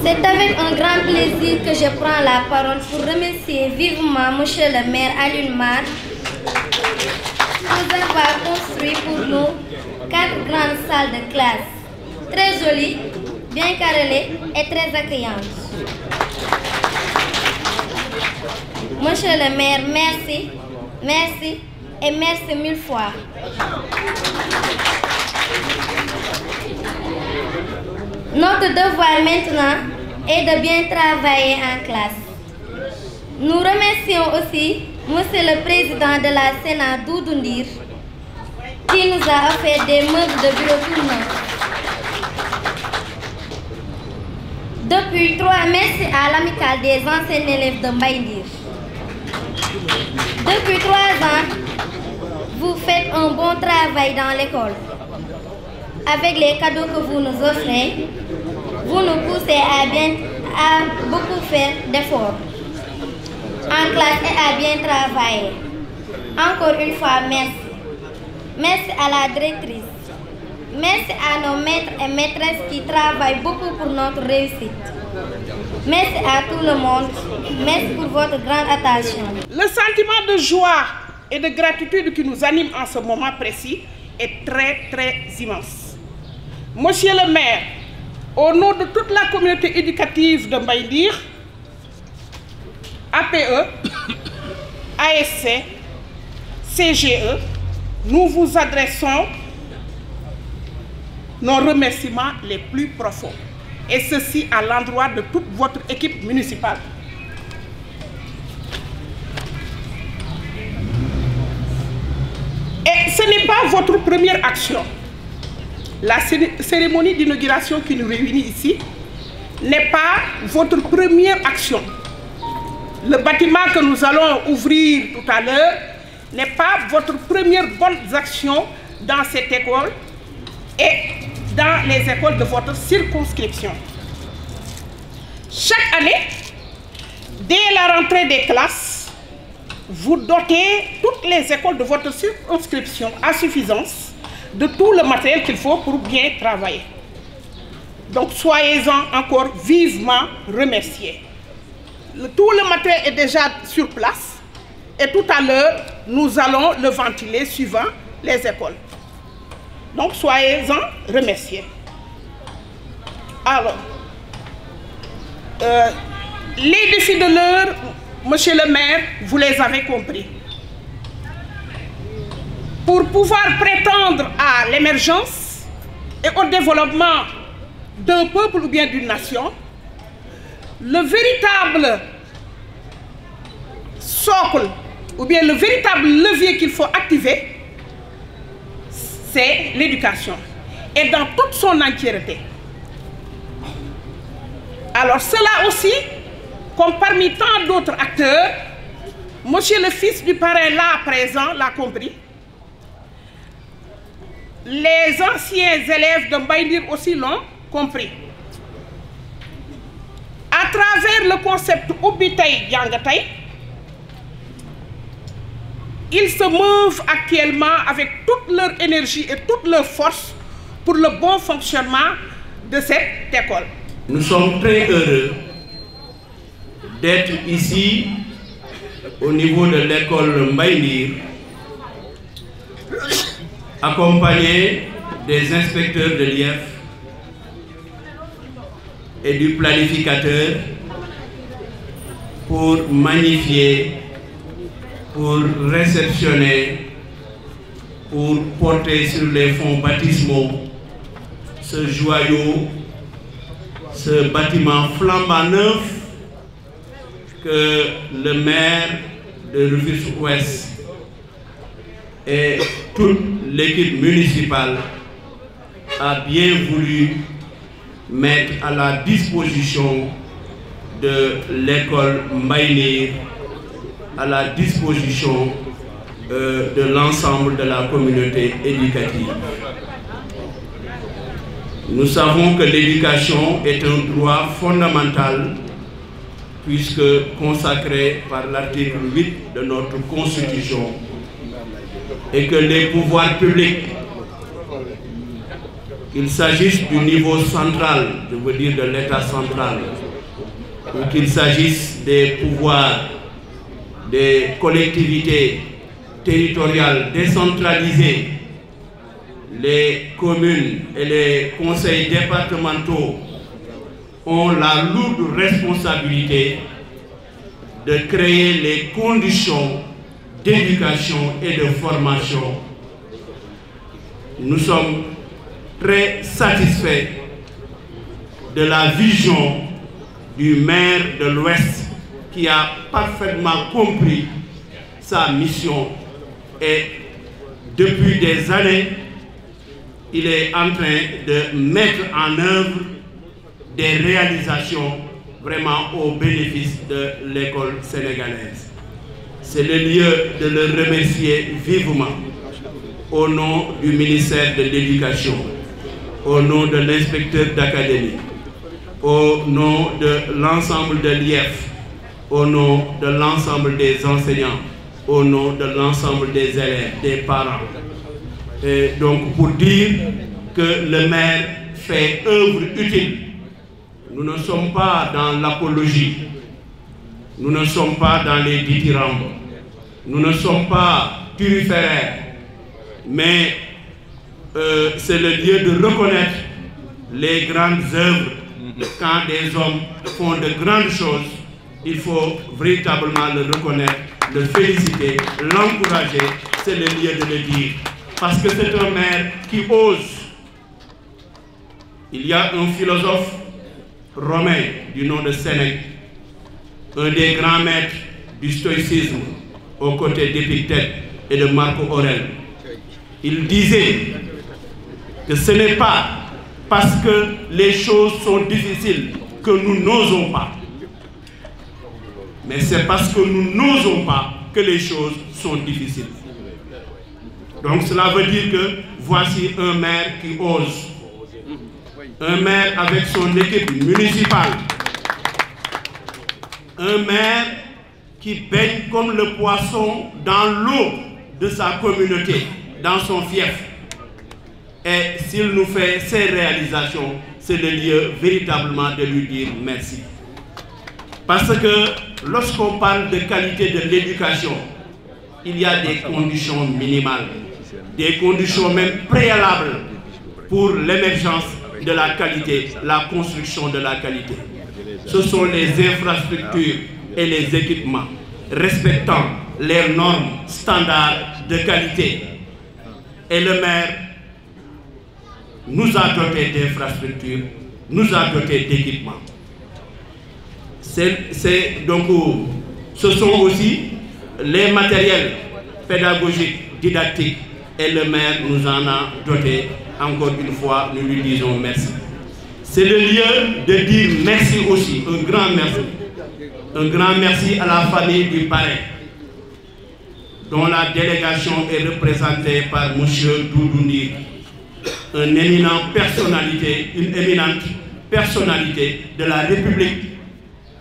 C'est avec un grand plaisir que je prends la parole pour remercier vivement Monsieur le maire Alioune Mar pour avoir construit pour nous 4 grandes salles de classe, très jolies, bien carrelées et très accueillantes. Monsieur le maire, merci, merci et merci 1000 fois. Notre devoir maintenant est de bien travailler en classe. Nous remercions aussi Monsieur le Président de la Sénat Doudou Ndir qui nous a offert des meubles de bureau tournants. Depuis 3 merci à l'amicale des anciens élèves de Mbaye Ndir. Depuis 3 ans, vous faites un bon travail dans l'école. Avec les cadeaux que vous nous offrez, vous nous poussez à beaucoup faire d'efforts en classe et à bien travailler. Encore une fois, merci. Merci à la directrice. Merci à nos maîtres et maîtresses qui travaillent beaucoup pour notre réussite. Merci à tout le monde. Merci pour votre grande attention. Le sentiment de joie et de gratitude qui nous anime en ce moment précis est très immense. Monsieur le maire, au nom de toute la communauté éducative de Mbaye Ndir, APE, ASC, CGE, nous vous adressons nos remerciements les plus profonds, et ceci à l'endroit de toute votre équipe municipale. Et ce n'est pas votre première action. La cérémonie d'inauguration qui nous réunit ici n'est pas votre première action. Le bâtiment que nous allons ouvrir tout à l'heure n'est pas votre première bonne action dans cette école et dans les écoles de votre circonscription. Chaque année, dès la rentrée des classes, vous dotez toutes les écoles de votre circonscription à suffisance de tout le matériel qu'il faut pour bien travailler. Donc soyez-en encore vivement remerciés. Tout le matériel est déjà sur place et tout à l'heure, nous allons le ventiler suivant les écoles. Donc soyez-en remerciés. Alors, les défis de l'heure, monsieur le maire, vous les avez compris. Pour pouvoir prétendre à l'émergence et au développement d'un peuple ou bien d'une nation, le véritable socle ou bien le véritable levier qu'il faut activer, c'est l'éducation et dans toute son entièreté. Alors cela aussi, comme parmi tant d'autres acteurs, monsieur le fils du parrain là présent l'a compris. Les anciens élèves de Mbaye Ndir aussi l'ont compris. À travers le concept Ubbi Tay Jàng Tay, ils se meuvent actuellement avec toute leur énergie et toute leur force pour le bon fonctionnement de cette école. Nous sommes très heureux d'être ici au niveau de l'école Mbaye Ndir, accompagné des inspecteurs de l'IEF et du planificateur pour magnifier, pour réceptionner, pour porter sur les fonds baptismaux ce joyau, ce bâtiment flambant neuf que le maire de Rufisque-Ouest et toute l'équipe municipale a bien voulu mettre à la disposition de l'école Mbaye Ndir, à la disposition de l'ensemble de la communauté éducative. Nous savons que l'éducation est un droit fondamental puisque consacré par l'article 8 de notre Constitution et que les pouvoirs publics, qu'il s'agisse du niveau central, je veux dire de l'État central, qu'il s'agisse des pouvoirs des collectivités territoriales décentralisées, les communes et les conseils départementaux ont la lourde responsabilité de créer les conditions d'éducation et de formation. Nous sommes très satisfaits de la vision du maire de l'Ouest qui a parfaitement compris sa mission et depuis des années, il est en train de mettre en œuvre des réalisations vraiment au bénéfice de l'école sénégalaise. C'est le lieu de le remercier vivement au nom du ministère de l'Éducation, au nom de l'inspecteur d'académie, au nom de l'ensemble de l'IEF, au nom de l'ensemble des enseignants, au nom de l'ensemble des élèves, des parents. Et donc pour dire que le maire fait œuvre utile. Nous ne sommes pas dans l'apologie, nous ne sommes pas dans les dithyrambes, nous ne sommes pas turiféraires, mais c'est le lieu de reconnaître les grandes œuvres. Quand des hommes font de grandes choses, il faut véritablement le reconnaître, le féliciter, l'encourager, c'est le lieu de le dire. Parce que c'est un maire qui ose. Il y a un philosophe romain du nom de Sénèque, un des grands maîtres du stoïcisme, aux côtés d'Épictète et de Marco Aurèle. Il disait que ce n'est pas parce que les choses sont difficiles que nous n'osons pas. Mais c'est parce que nous n'osons pas que les choses sont difficiles. Donc cela veut dire que voici un maire qui ose. Un maire avec son équipe municipale. Un maire qui baigne comme le poisson dans l'eau de sa communauté, dans son fief. Et s'il nous fait ces réalisations, c'est le lieu véritablement de lui dire merci. Parce que lorsqu'on parle de qualité de l'éducation, il y a des conditions minimales, des conditions même préalables pour l'émergence de la qualité, la construction de la qualité. Ce sont les infrastructures et les équipements respectant les normes standards de qualité. Et le maire nous a doté d'infrastructures, nous a doté d'équipements. Donc, ce sont aussi les matériels pédagogiques, didactiques, et le maire nous en a doté. Encore une fois, nous lui disons merci. C'est le lieu de dire merci aussi, un grand merci. Un grand merci à la famille du parrain, dont la délégation est représentée par M. Doudou, une éminente personnalité de la République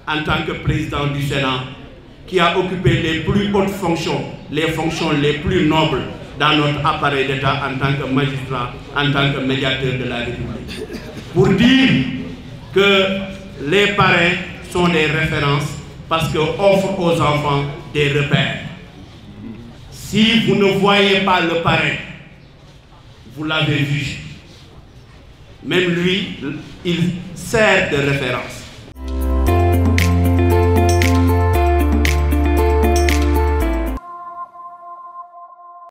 en tant que président du Sénat, qui a occupé les plus hautes fonctions, les fonctions les plus nobles dans notre appareil d'État en tant que magistrat, en tant que médiateur de la République. Pour dire que les parrains sont des références parce qu'ils offrent aux enfants des repères. Si vous ne voyez pas le parrain, vous l'avez vu. Même lui, il sert de référence.